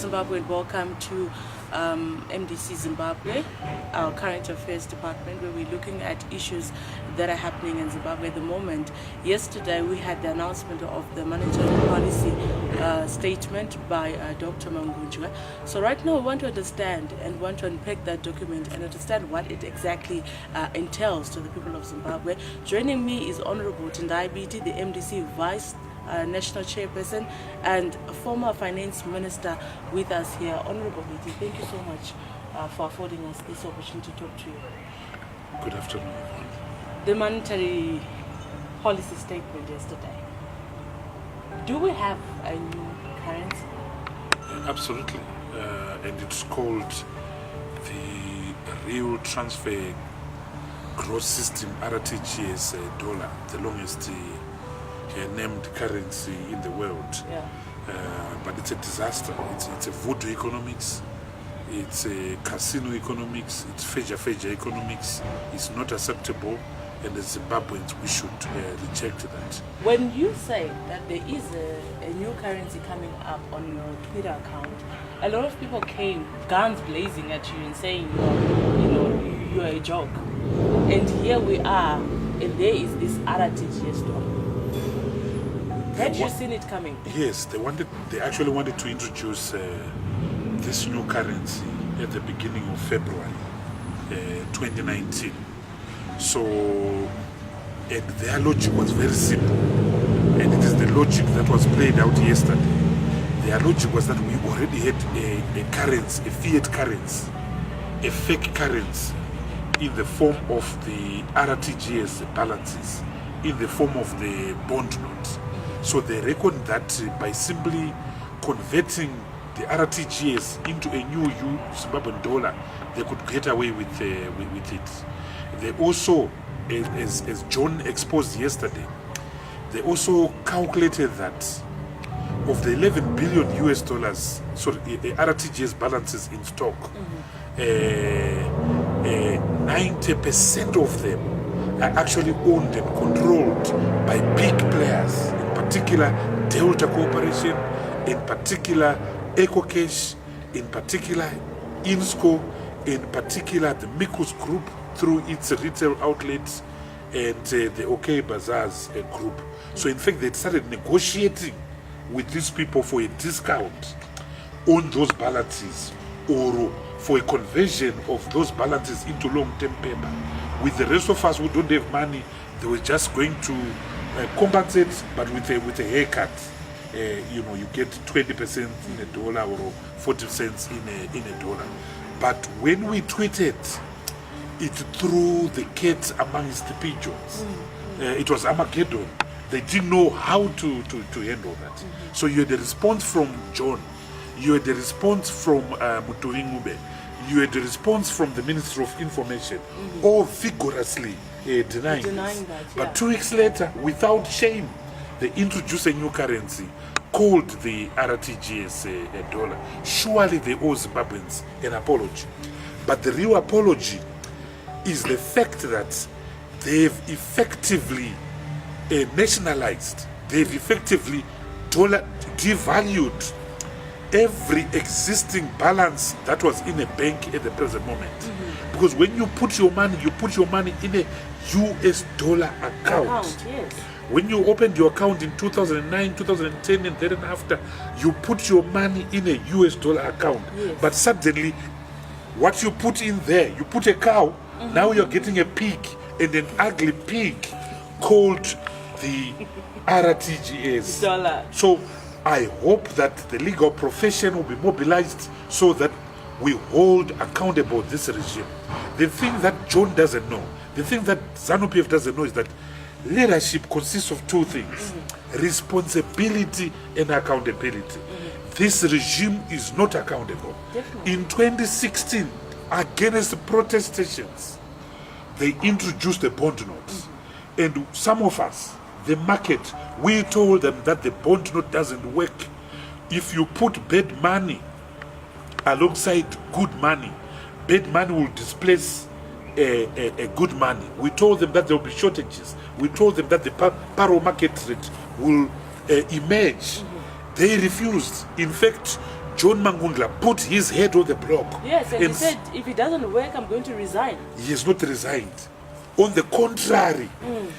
Zimbabwe, and welcome to MDC Zimbabwe, our current affairs department, where we're looking at issues that are happening in Zimbabwe at the moment. Yesterday we had the announcement of the monetary policy statement by Dr. Mangunjwa. So right now we want to understand and want to unpack that document and understand what it exactly entails to the people of Zimbabwe. Joining me is Honorable Tendai Biti, the MDC Vice National Chairperson and former Finance Minister with us here. Honorable Biti, thank you so much for affording us this opportunity to talk to you. Good afternoon, everyone. The monetary policy statement yesterday. Do we have a new currency? Absolutely. And it's called the Real Transfer Gross System, RTGS dollar, the longest named currency in the world. Yeah. But it's a disaster. It's a voodoo economics, it's a casino economics, it's feja economics. It's not acceptable, and as Zimbabweans we should reject that. When you say that there is a new currency coming up on your Twitter account, a lot of people came guns blazing at you and saying you're a joke. And here we are, and there is this RTGS dollar. Had you seen it coming? Yes, they actually wanted to introduce this new currency at the beginning of February 2019. So, and their logic was very simple, and it is the logic that was played out yesterday. Their logic was that we already had a currency, a fiat currency, a fake currency in the form of the RTGS balances, in the form of the bond notes. So they reckoned that by simply converting the RTGS into a new Zimbabwean dollar, they could get away with it. They also, as John exposed yesterday, they also calculated that of the 11 billion US dollars, RTGS balances in stock, 90% of them are actually owned and controlled by big players, in particular Delta Corporation, in particular EcoCash, in particular Insco, in particular the Mikus Group through its retail outlets, and the OK Bazaars group. So in fact they started negotiating with these people for a discount on those balances, or for a conversion of those balances into long-term paper. With the rest of us who don't have money, they were just going to compensate, but with a haircut. You get 20% in a dollar or 40 cents in a dollar. But when we tweeted, it threw the cat amongst the pigeons. It was Armageddon. They didn't know how to handle that. So you had a response from John, you had a response from Mutohingube, you had a response from the Minister of Information, all vigorously denying this. That, yeah. But 2 weeks later, without shame, they introduced a new currency called the RTGS dollar. Surely they owe Zimbabweans an apology. But the real apology is the fact that they've effectively nationalized, they've effectively devalued every existing balance that was in a bank at the present moment. Because when you put your money in a US dollar account. Yes. When you opened your account in 2009, 2010 and thereafter, you put your money in a US dollar account. Yes. But suddenly, what you put in there, you put a cow, now you're getting a pig, and an ugly pig called the RTGS dollar. So I hope that the legal profession will be mobilized so that we hold accountable this regime. The thing that John doesn't know, the thing that ZANU-PF doesn't know is that leadership consists of 2 things, responsibility and accountability. This regime is not accountable. Definitely. In 2016, against protestations, they introduced the bond notes. And some of us, the market, we told them that the bond note doesn't work. If you put bad money alongside good money, bad money will displace a good money. We told them that there will be shortages. We told them that the paro market rate will emerge. They refused. In fact, John Mangundla put his head on the block. Yes, and he said, if it doesn't work, I'm going to resign. He has not resigned. On the contrary,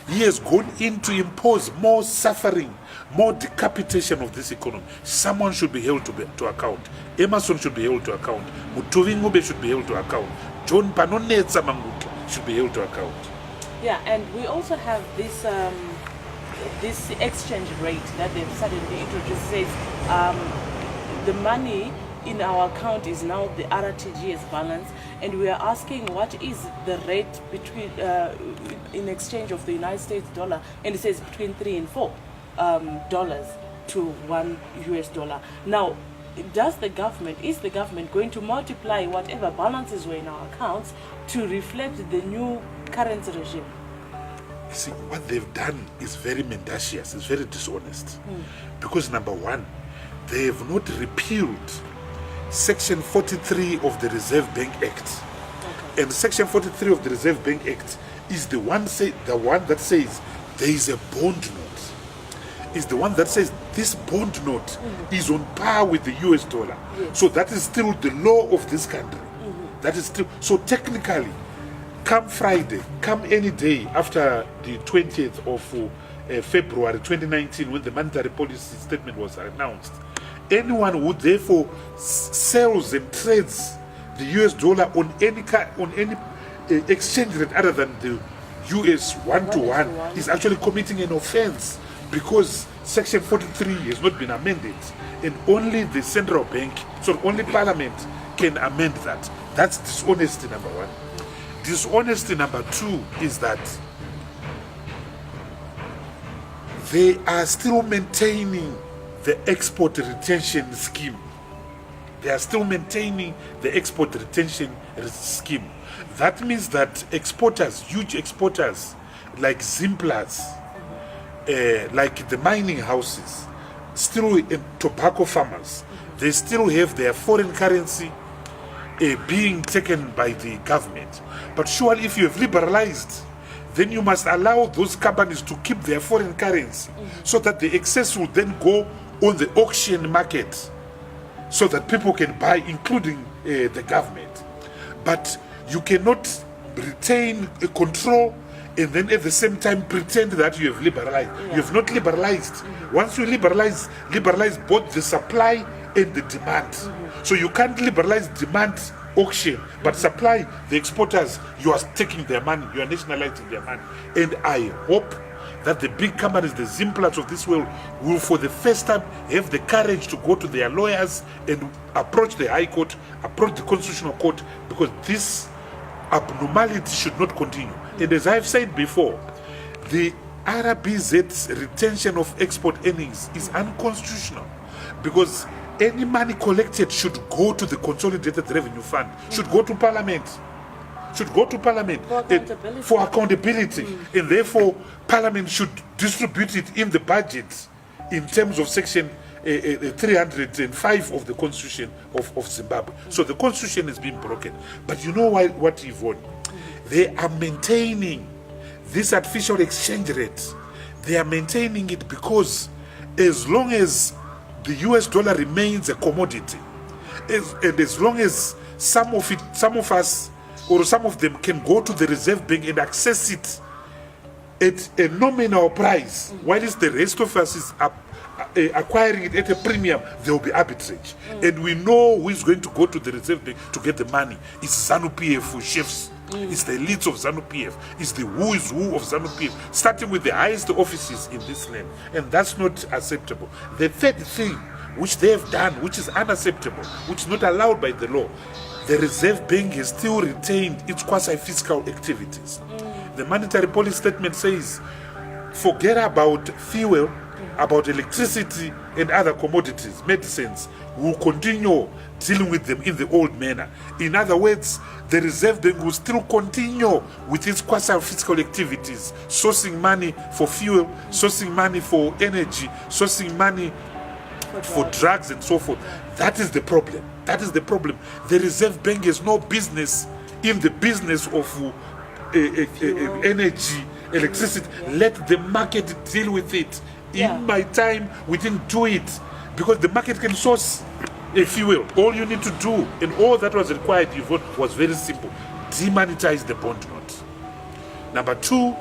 he has gone in to impose more suffering, more decapitation of this economy. Someone should be held to account. Emerson should be held to account. Mutuvi Ngube should be held to account. John Panonetsa Mangundla should be held to account. Yeah, and we also have this this exchange rate that they've suddenly introduced. Says the money in our account is now the RTGS balance, and we are asking what is the rate between in exchange of the United States dollar, and it says between $3 and $4 dollars to $1 US. Now, is the government going to multiply whatever balances were in our accounts to reflect the new currency regime? You see, what they've done is very mendacious, it's very dishonest. Because number one, they have not repealed Section 43 of the Reserve Bank Act. Okay. And Section 43 of the Reserve Bank Act is the one that says there is a bond note. Is the one that says this bond note is on par with the US dollar. Yes. So that is still the law of this country. That is still, so technically, come Friday, come any day after the 20th of February 2019, when the monetary policy statement was announced, anyone who therefore sells and trades the US dollar on any exchange rate other than the US one-to-one is actually committing an offense, because Section 43 has not been amended, and only the central bank, so only Parliament can amend that. That's dishonesty number one. Dishonesty number two is that they are still maintaining the export retention scheme. They are still maintaining the export retention scheme. That means that exporters, huge exporters like Zimplas, like the mining houses, still tobacco farmers, they still have their foreign currency being taken by the government. But surely if you have liberalized, then you must allow those companies to keep their foreign currency, so that the excess will then go on the auction market, so that people can buy, including the government. But you cannot retain control and then at the same time pretend that you have liberalized. You have not liberalized. Once you liberalize both the supply and the demand. So you can't liberalize demand auction, but supply, the exporters, you are taking their money, you are nationalizing their money. And I hope that the big companies, the Zimplats of this world, will for the first time have the courage to go to their lawyers and approach the High Court, approach the Constitutional Court, because this abnormality should not continue. And as I've said before, the RBZ's retention of export earnings is unconstitutional, because any money collected should go to the Consolidated Revenue Fund, should go to Parliament, for accountability. And therefore Parliament should distribute it in the budget in terms of Section 305 of the Constitution of Zimbabwe. So the Constitution is being broken. But you know what, Yvonne? They are maintaining this artificial exchange rate. They are maintaining it because as long as the US dollar remains a commodity, and as long as some of us or some of them can go to the Reserve Bank and access it at a nominal price, whilst the rest of us is acquiring it at a premium, there will be arbitrage. And we know who is going to go to the Reserve Bank to get the money. It's ZANU-PF chefs. It's the elites of ZANU-PF. It's the who is who of ZANU-PF, starting with the highest offices in this land. And that's not acceptable. The third thing which they have done, which is unacceptable, which is not allowed by the law, the Reserve Bank has still retained its quasi-fiscal activities. The monetary policy statement says, forget about fuel, about electricity and other commodities, medicines. We will continue dealing with them in the old manner. In other words, the Reserve Bank will still continue with its quasi-fiscal activities, sourcing money for fuel, sourcing money for energy, sourcing money for drugs and so forth. That is the problem. That is the problem. The Reserve Bank has no business in the business of energy, electricity. Let the market deal with it. In my time, we didn't do it because the market can source if you will. All you need to do, and all that was required, Yvonne, was very simple. Demonetize the bond note. Number two,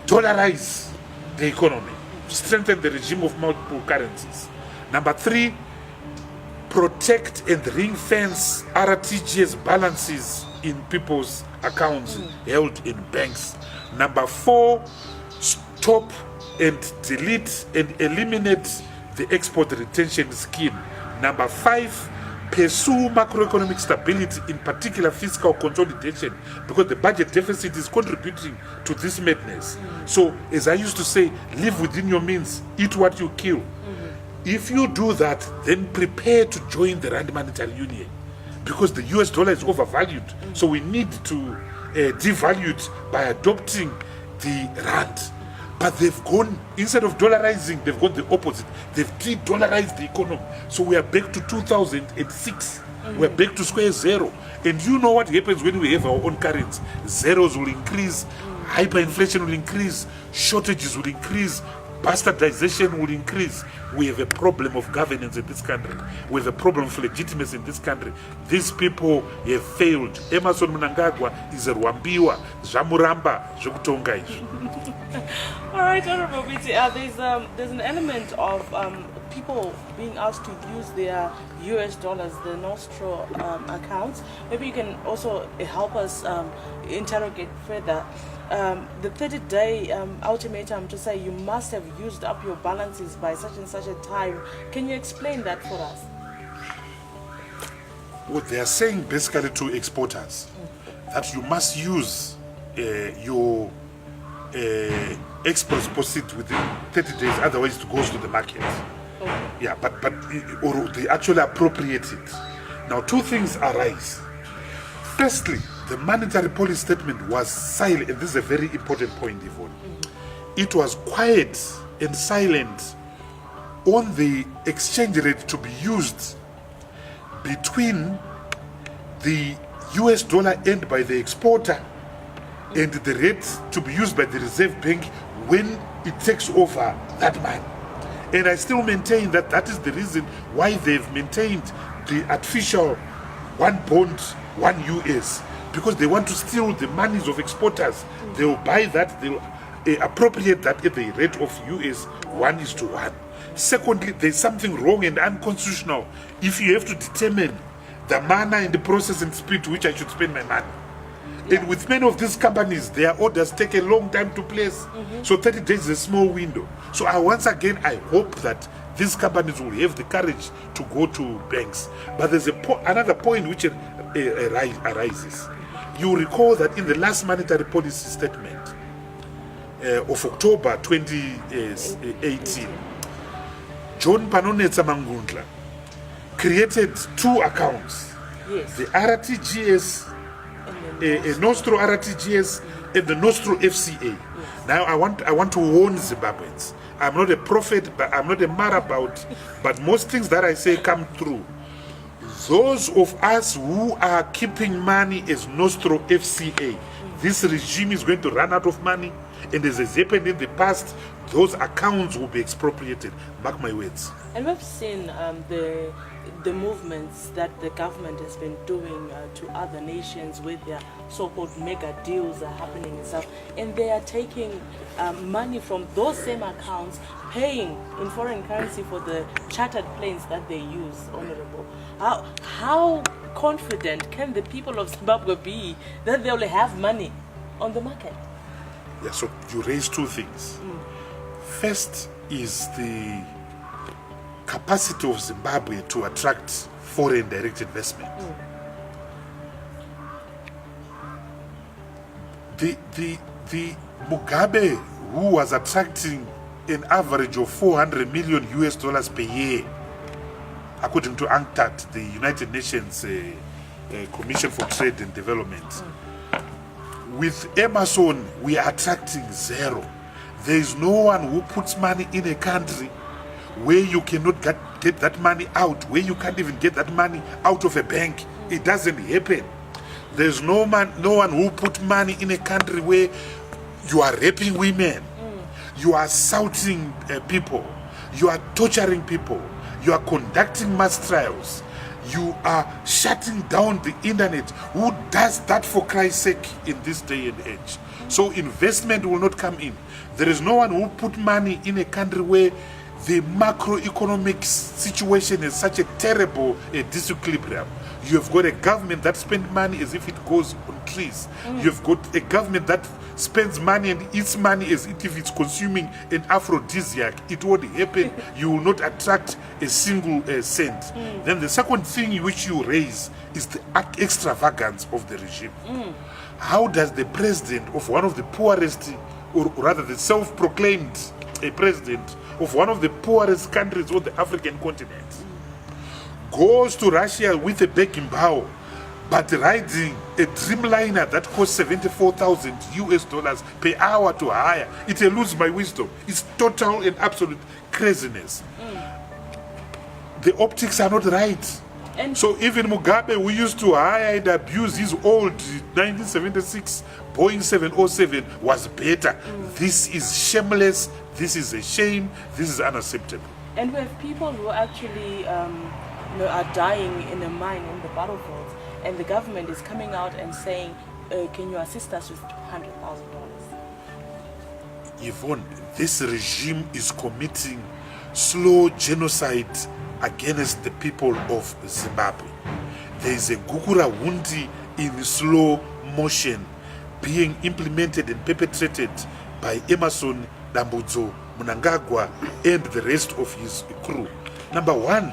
dollarize the economy. Strengthen the regime of multiple currencies. Number three, protect and ring-fence RTGS balances in people's accounts held in banks. Number four, stop and delete and eliminate the export retention scheme. Number five, pursue macroeconomic stability, in particular fiscal consolidation, because the budget deficit is contributing to this madness. So, as I used to say, live within your means, eat what you kill. If you do that, then prepare to join the Rand Monetary Union, because the US dollar is overvalued. So we need to devalue it by adopting the Rand. But they've gone, instead of dollarizing, they've gone the opposite. They've de-dollarized the economy. So we are back to 2006. We're back to square zero. And you know what happens when we have our own currency. Zeros will increase, hyperinflation will increase, shortages will increase, bastardization will increase. We have a problem of governance in this country. We have a problem of legitimacy in this country. These people have failed. Emerson Mnangagwa is a Rwambiwa, Jamuramba, Jokutonga. All right, Honorable Biti, there's an element of people being asked to use their US dollars, the Nostro accounts. Maybe you can also help us interrogate further. The 30-day ultimatum to say you must have used up your balances by such and such a time. Can you explain that for us? What they are saying basically to exporters, that you must use your exports proceed within 30 days, otherwise it goes to the market. Okay. Yeah, but or they actually appropriate it. Now, two things arise. Firstly, the monetary policy statement was silent, and this is a very important point, Yvonne. It was quiet and silent on the exchange rate to be used between the US dollar earned by the exporter and the rate to be used by the Reserve Bank when it takes over that money. And I still maintain that that is the reason why they've maintained the artificial one bond, one US, because they want to steal the monies of exporters. They will buy that, they will appropriate that at the rate of US 1:1. Secondly, there's something wrong and unconstitutional if you have to determine the manner and the process and speed to which I should spend my money. And with many of these companies, their orders take a long time to place. So 30 days is a small window. So I hope that these companies will have the courage to go to banks. But there's another point which arises. You recall that in the last monetary policy statement of October 2018, John Panonetsa Mangundla created two accounts. Yes. The RTGS, a Nostro RTGS, and the Nostro FCA. Yes. Now I want to warn Zimbabweans. I'm not a prophet, but I'm not a marabout, but most things that I say come true. Those of us who are keeping money as Nostro FCA, this regime is going to run out of money, and as has happened in the past, those accounts will be expropriated. Mark my words. And we've seen the movements that the government has been doing to other nations with their so-called mega deals are happening and stuff, and they are taking money from those same accounts, paying in foreign currency for the chartered planes that they use, Honorable. How confident can the people of Zimbabwe be that they will have money on the market? Yeah, so you raise two things. First is the capacity of Zimbabwe to attract foreign direct investment. The Mugabe, who was attracting an average of 400 million US dollars per year, according to UNCTAD, the United Nations Commission for Trade and Development. With Emerson, we are attracting zero. There is no one who puts money in a country where you cannot get that money out, where you can't even get that money out of a bank. It doesn't happen. There's no one who put money in a country where you are raping women, you are assaulting people, you are torturing people, You are conducting mass trials. You are shutting down the internet. Who does that for Christ's sake in this day and age? So investment will not come in. There is no one who will put money in a country where the macroeconomic situation is such a terrible disequilibrium. You have got a government that spends money as if it goes on trees. You have got a government that spends money and eats money as if it's consuming an aphrodisiac. It won't happen. You will not attract a single cent. Then the second thing which you raise is the extravagance of the regime. How does the president of one of the poorest, or rather the self-proclaimed president of one of the poorest countries on the African continent, goes to Russia with a begging bow, but riding a Dreamliner that costs 74,000 US dollars per hour to hire? It eludes my wisdom. It's total and absolute craziness. The optics are not right. And so even Mugabe, who used to hire and abuse his old 1976 Boeing 707, was better. This is shameless. This is a shame. This is unacceptable. And we have people who actually are dying in a mine in the battlefields, and the government is coming out and saying, can you assist us with $200,000? Yvonne, this regime is committing slow genocide against the people of Zimbabwe. There is a Gukura Wundi in slow motion being implemented and perpetrated by Emerson Dambudzo Mnangagwa and the rest of his crew. Number one,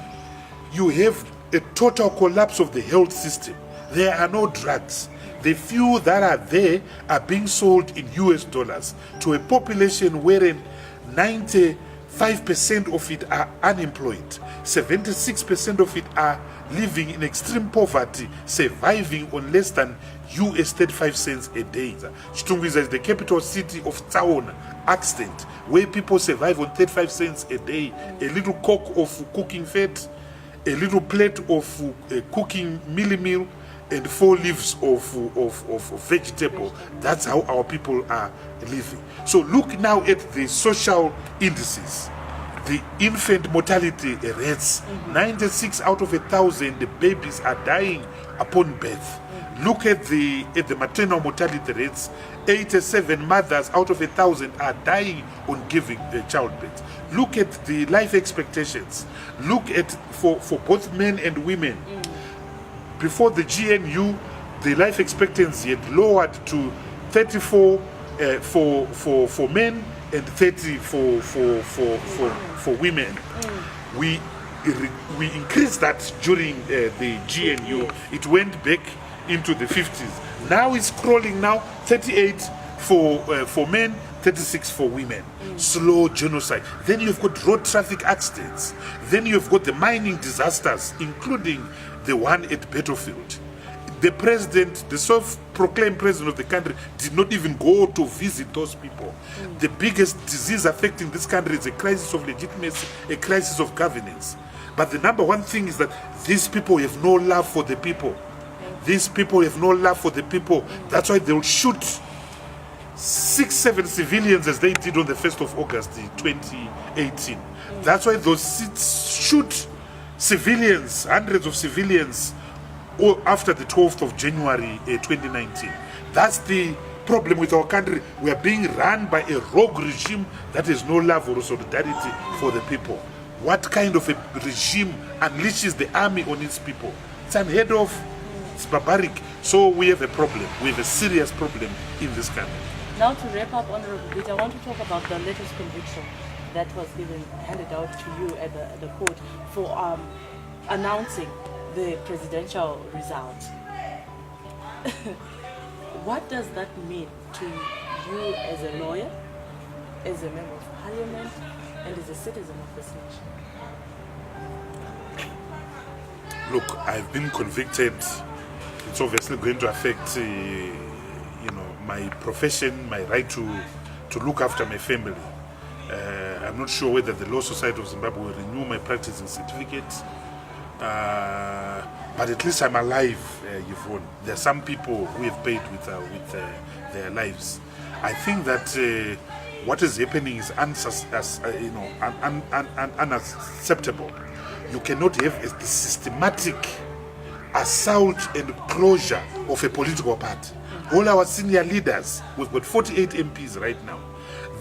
you have a total collapse of the health system. There are no drugs. The few that are there are being sold in US dollars to a population wherein 95% of it are unemployed. 76% of it are living in extreme poverty, surviving on less than US 35 cents a day. Chitungwiza is the capital city of Tsaona, accident, where people survive on 35 cents a day. A little cock of cooking fat, a little plate of cooking mealie meal, and 4 leaves of vegetable. That's how our people are living. So look now at the social indices. The infant mortality rates, 96 out of 1,000 babies are dying upon birth. Look at the maternal mortality rates. 87 mothers out of 1,000 are dying on giving childbirth. Look at the life expectations. Look at for both men and women. Before the GNU, the life expectancy had lowered to 34 for men and 30 for women. We increased that during the GNU. It went back into the 50s. Now it's crawling now 38 for men, 36 for women. Slow genocide. Then you've got road traffic accidents. Then you've got the mining disasters, including the one at Battlefield. The president, the self-proclaimed president of the country, did not even go to visit those people. The biggest disease affecting this country is a crisis of legitimacy, a crisis of governance. But the number one thing is that these people have no love for the people. These people have no love for the people. That's why they'll shoot 6-7 civilians as they did on the 1st of August 2018. That's why those shoot civilians, hundreds of civilians, after the 12th of January 2019. That's the problem with our country. We are being run by a rogue regime that has no love or solidarity for the people. What kind of a regime unleashes the army on its people? It's unheard of. It's barbaric. So we have a problem. We have a serious problem in this country. Now to wrap up, Honorable Biti, I want to talk about the latest conviction that was handed out to you at the court for announcing the presidential result. What does that mean to you as a lawyer, as a member of parliament, and as a citizen of this nation? Look, I've been convicted. It's obviously going to affect my profession, my right to look after my family. I'm not sure whether the Law Society of Zimbabwe will renew my practicing certificate, but at least I'm alive, Yvonne. There are some people who have paid with their lives. I think that what is happening is unacceptable. you cannot have a systematic assault and closure of a political party. All our senior leaders, we've got 48 MPs right now,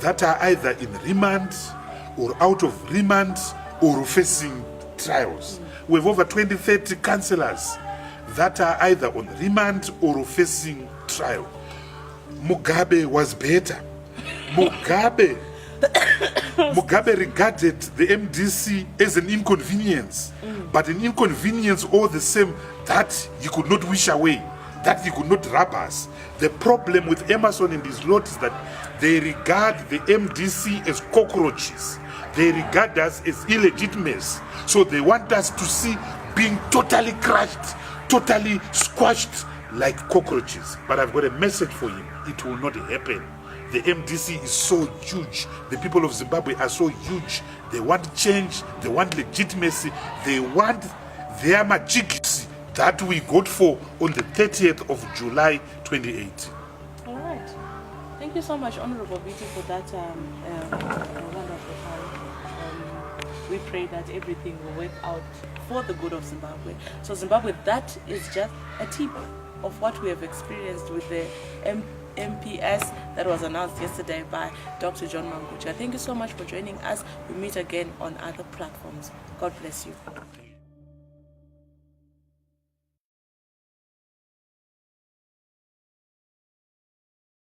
that are either in remand or out of remand or facing trials. We have over 20-30 councillors that are either on remand or facing trial. Mugabe was better. Mugabe regarded the MDC as an inconvenience, but an inconvenience all the same that he could not wish away, that he could not rub us. The problem with Emerson and his lot is that they regard the MDC as cockroaches. They regard us as illegitimates. So they want us to see being totally crushed, totally squashed like cockroaches. But I've got a message for him. It will not happen. The MDC is so huge. The people of Zimbabwe are so huge. They want change. They want legitimacy. They want their majigisi that we got for on the 30th of July 2018. All right. Thank you so much, Honorable Biti, for that wonderful time. We pray that everything will work out for the good of Zimbabwe. So Zimbabwe, that is just a tip of what we have experienced with the MPS that was announced yesterday by Dr. John Mangucha. Thank you so much for joining us. We meet again on other platforms. God bless you.